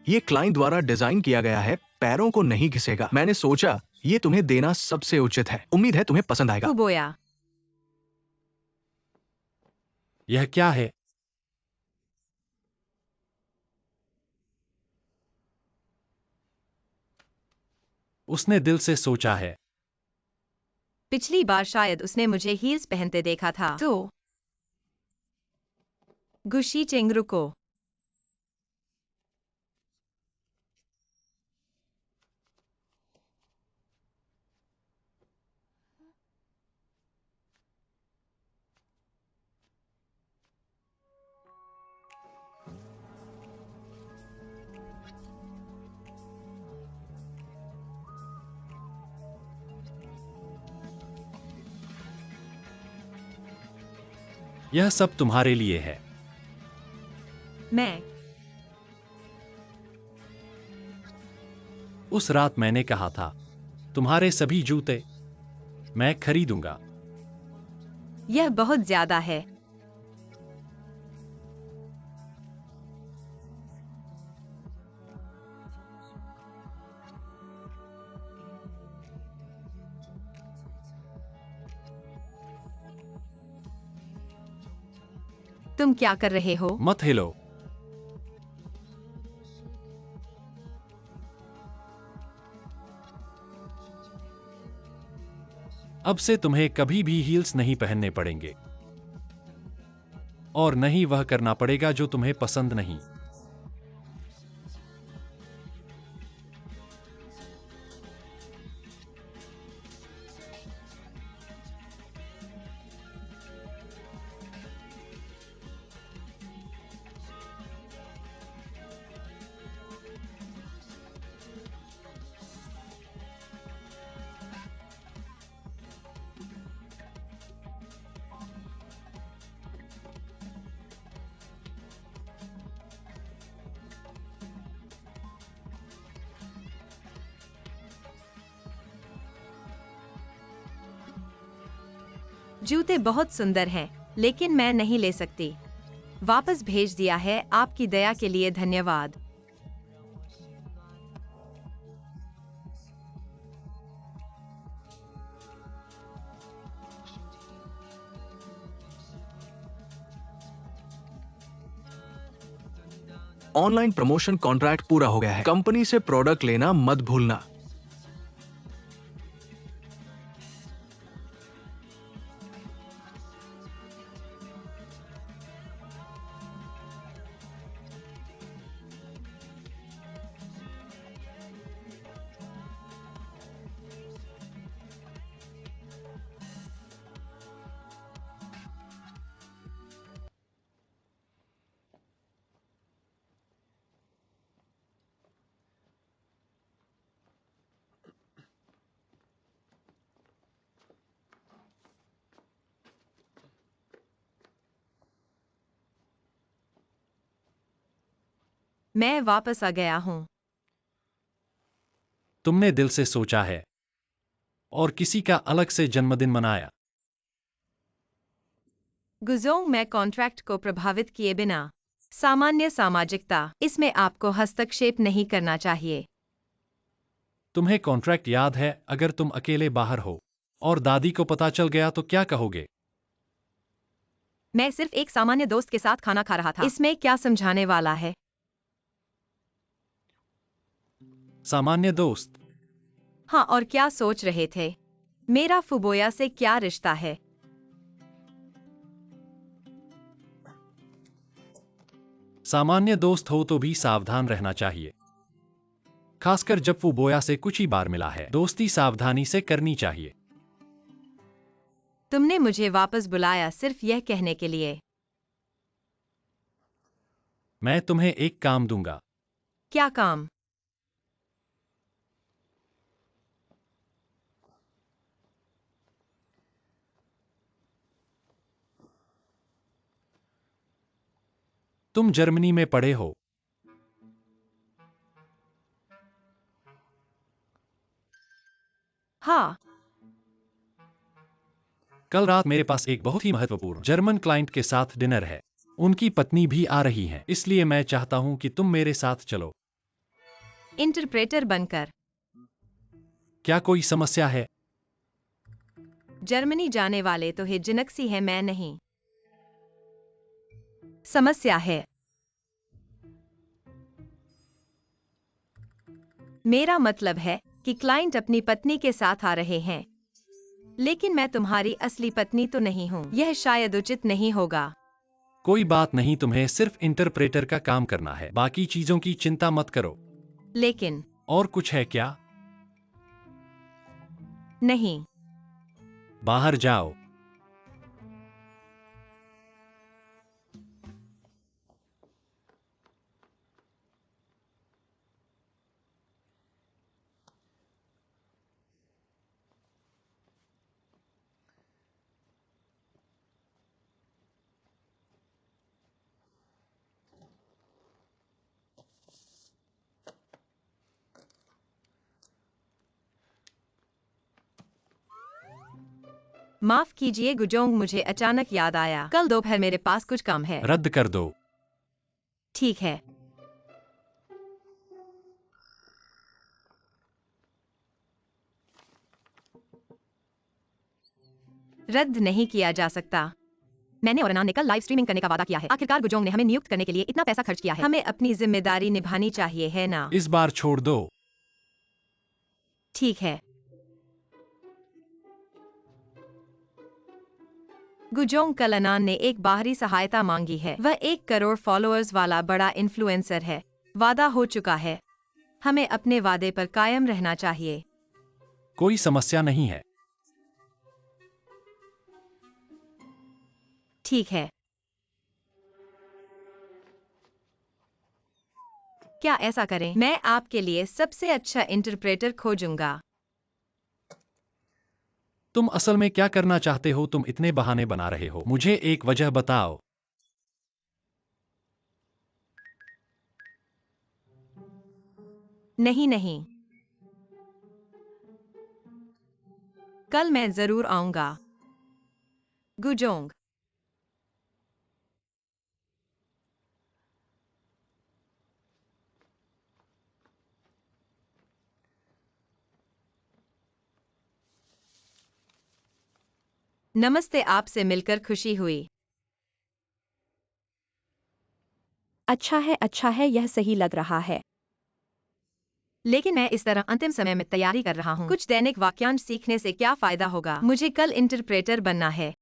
ये क्लाइंट द्वारा डिजाइन किया गया है, पैरों को नहीं घिसेगा। मैंने सोचा ये तुम्हें देना सबसे उचित है। उम्मीद है तुम्हें पसंद आएगा। कुबोया। यह क्या है? उसने दिल से सोचा है। पिछली बार शायद उसने मुझे हील्स पहनते देखा था। तो गुशी चिंग, रुको। यह सब तुम्हारे लिए है। मैं उस रात मैंने कहा था, तुम्हारे सभी जूते मैं खरीदूंगा। यह बहुत ज्यादा है। तुम क्या कर रहे हो? मत हिलो। अब से तुम्हें कभी भी हील्स नहीं पहनने पड़ेंगे, और नहीं वह करना पड़ेगा जो तुम्हें पसंद नहीं। जूते बहुत सुंदर हैं, लेकिन मैं नहीं ले सकती। वापस भेज दिया है। आपकी दया के लिए धन्यवाद। ऑनलाइन प्रमोशन कॉन्ट्रैक्ट पूरा हो गया है। कंपनी से प्रोडक्ट लेना मत भूलना। मैं वापस आ गया हूँ। तुमने दिल से सोचा है और किसी का अलग से जन्मदिन मनाया। गुज़ोंग में कॉन्ट्रैक्ट को प्रभावित किए बिना सामान्य सामाजिकता, इसमें आपको हस्तक्षेप नहीं करना चाहिए। तुम्हें कॉन्ट्रैक्ट याद है? अगर तुम अकेले बाहर हो और दादी को पता चल गया तो क्या कहोगे? मैं सिर्फ एक सामान्य दोस्त के साथ खाना खा रहा था। इसमें क्या समझाने वाला है? सामान्य दोस्त। हाँ, और क्या सोच रहे थे? मेरा फुबोया से क्या रिश्ता है? सामान्य दोस्त हो तो भी सावधान रहना चाहिए, खासकर जब वो बोया से कुछ ही बार मिला है। दोस्ती सावधानी से करनी चाहिए। तुमने मुझे वापस बुलाया सिर्फ यह कहने के लिए। मैं तुम्हें एक काम दूंगा। क्या काम? तुम जर्मनी में पढ़े हो। हाँ। कल रात मेरे पास एक बहुत ही महत्वपूर्ण जर्मन क्लाइंट के साथ डिनर है। उनकी पत्नी भी आ रही है, इसलिए मैं चाहता हूं कि तुम मेरे साथ चलो। इंटरप्रेटर बनकर। क्या कोई समस्या है? जर्मनी जाने वाले तो हिजनक्सी है, मैं नहीं। समस्या है। मेरा मतलब है कि क्लाइंट अपनी पत्नी के साथ आ रहे हैं, लेकिन मैं तुम्हारी असली पत्नी तो नहीं हूँ। यह शायद उचित नहीं होगा। कोई बात नहीं, तुम्हें सिर्फ इंटरप्रेटर का काम करना है, बाकी चीजों की चिंता मत करो। लेकिन और कुछ है क्या? नहीं। बाहर जाओ। माफ कीजिए गुजोंग, मुझे अचानक याद आया कल दोपहर मेरे पास कुछ काम है। रद्द कर दो। ठीक है। रद्द नहीं किया जा सकता। मैंने और अनान ने कल लाइव स्ट्रीमिंग करने का वादा किया है। आखिरकार गुजोंग ने हमें नियुक्त करने के लिए इतना पैसा खर्च किया है। हमें अपनी जिम्मेदारी निभानी चाहिए, है ना? इस बार छोड़ दो। ठीक है। गुजोंग, कल अनान ने एक बाहरी सहायता मांगी है। वह 1 करोड़ फॉलोअर्स वाला बड़ा इन्फ्लुएंसर है। वादा हो चुका है। हमें अपने वादे पर कायम रहना चाहिए। कोई समस्या नहीं है। ठीक है। क्या ऐसा करें? मैं आपके लिए सबसे अच्छा इंटरप्रेटर खोजूंगा। तुम असल में क्या करना चाहते हो? तुम इतने बहाने बना रहे हो। मुझे एक वजह बताओ। नहीं नहीं, कल मैं जरूर आऊंगा। गुजोंग, नमस्ते, आपसे मिलकर खुशी हुई। अच्छा है, यह सही लग रहा है। लेकिन मैं इस तरह अंतिम समय में तैयारी कर रहा हूँ। कुछ दैनिक वाक्यांश सीखने से क्या फायदा होगा? मुझे कल इंटरप्रेटर बनना है।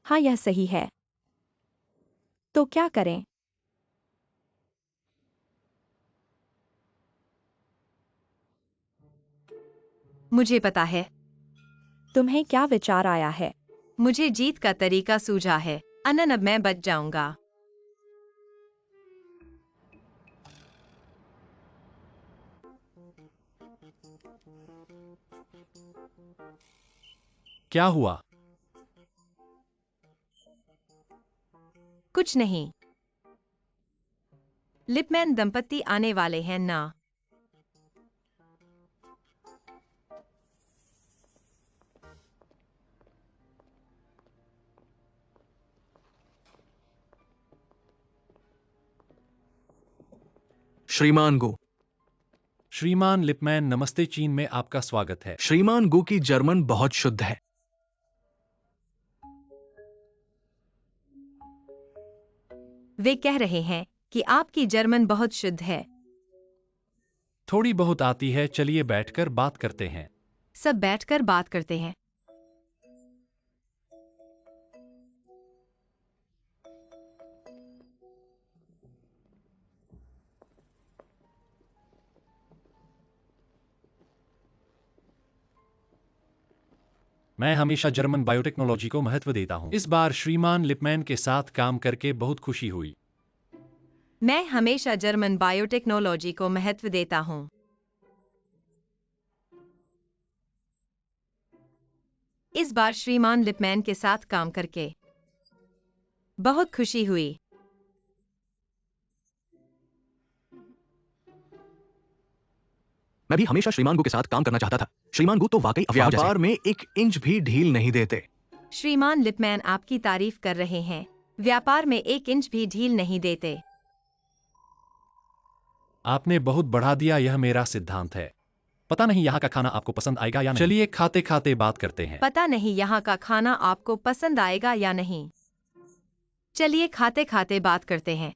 हाँ, यह सही है। तो क्या करें? मुझे पता है। तुम्हें क्या विचार आया है? मुझे जीत का तरीका सूझा है। अनन, अब मैं बच जाऊंगा। क्या हुआ? कुछ नहीं। लिपमैन दंपति आने वाले हैं ना? श्रीमान गो। श्रीमान लिपमैन, नमस्ते। चीन में आपका स्वागत है। श्रीमान गो की जर्मन बहुत शुद्ध है। वे कह रहे हैं कि आपकी जर्मन बहुत शुद्ध है। थोड़ी बहुत आती है। चलिए बैठकर बात करते हैं। सब बैठकर बात करते हैं। मैं हमेशा जर्मन बायोटेक्नोलॉजी को महत्व देता हूं। इस बार श्रीमान लिपमैन के साथ काम करके बहुत खुशी हुई। मैं हमेशा जर्मन बायोटेक्नोलॉजी को महत्व देता हूँ। इस बार श्रीमान लिपमैन के साथ काम करके बहुत खुशी हुई। मैं भी हमेशा श्रीमान गो के साथ काम करना चाहता था। श्रीमान गो तो वाकई अफवाह जैसे व्यापार में 1 इंच भी ढील नहीं देते। श्रीमान लिपमैन आपकी तारीफ कर रहे हैं। व्यापार में 1 इंच भी ढील नहीं देते। आपने बहुत बढ़ा दिया। यह मेरा सिद्धांत है। पता नहीं यहाँ का खाना आपको पसंद आएगा या नहीं। चलिए खाते खाते बात करते हैं। पता नहीं यहाँ का खाना आपको पसंद आएगा या नहीं। चलिए खाते खाते बात करते हैं।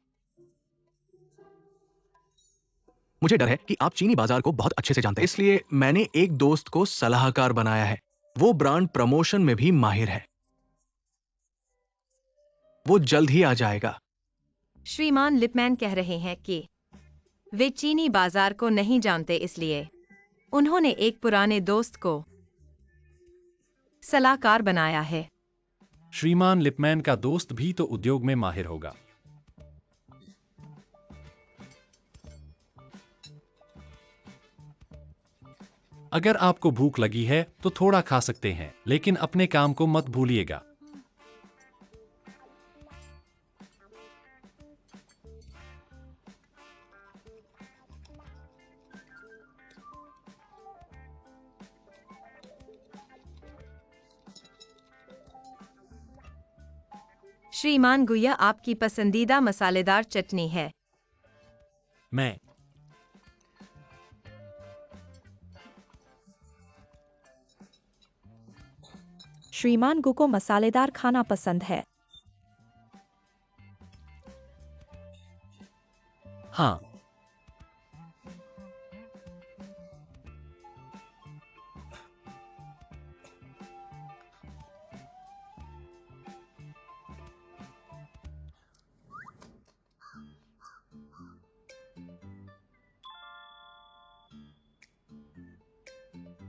मुझे डर है कि आप चीनी बाजार को बहुत अच्छे से जानते हैं, इसलिए मैंने एक दोस्त को सलाहकार बनाया है। वो ब्रांड प्रमोशन में भी माहिर है। वो जल्द ही आ जाएगा। श्रीमान लिपमैन कह रहे हैं कि वे चीनी बाजार को नहीं जानते, इसलिए उन्होंने एक पुराने दोस्त को सलाहकार बनाया है। श्रीमान लिपमैन का दोस्त भी तो उद्योग में माहिर होगा। अगर आपको भूख लगी है तो थोड़ा खा सकते हैं, लेकिन अपने काम को मत भूलिएगा। श्रीमान गुया, आपकी पसंदीदा मसालेदार चटनी है। मैं श्रीमान गु को मसालेदार खाना पसंद है। हाँ।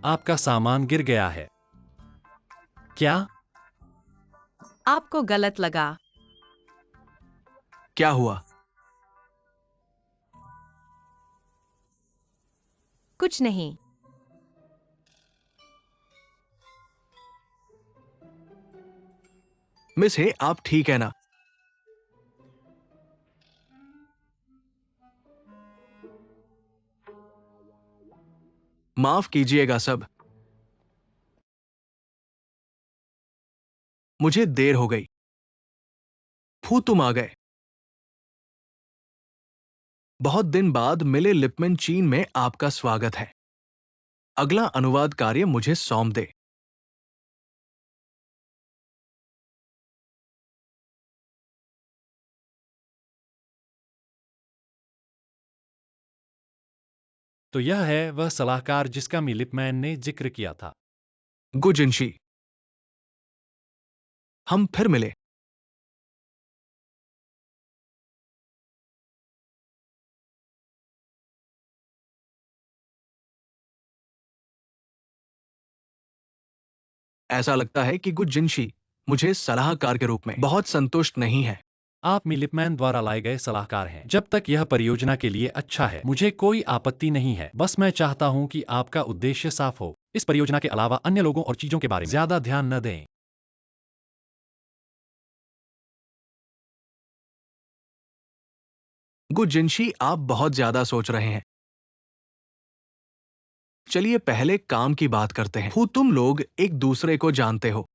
आपका सामान गिर गया है। क्या? आपको गलत लगा। क्या हुआ? कुछ नहीं। मिस हे, आप ठीक है ना? माफ कीजिएगा सब। मुझे देर हो गई। फू, तुम आ गए। बहुत दिन बाद मिले लिपमन चीन में आपका स्वागत है। अगला अनुवाद कार्य मुझे सौंप दे। तो यह है वह सलाहकार जिसका मिलिपमैन ने जिक्र किया था। गुजिनशी, हम फिर मिले। ऐसा लगता है कि गुजिनशी मुझे सलाहकार के रूप में बहुत संतुष्ट नहीं है। आप मिलिपमैन द्वारा लाए गए सलाहकार हैं। जब तक यह परियोजना के लिए अच्छा है, मुझे कोई आपत्ति नहीं है। बस मैं चाहता हूं कि आपका उद्देश्य साफ हो। इस परियोजना के अलावा अन्य लोगों और चीजों के बारे में ज्यादा ध्यान न दें। गुजिनशी, आप बहुत ज्यादा सोच रहे हैं। चलिए पहले काम की बात करते हैं। तुम लोग एक दूसरे को जानते हो।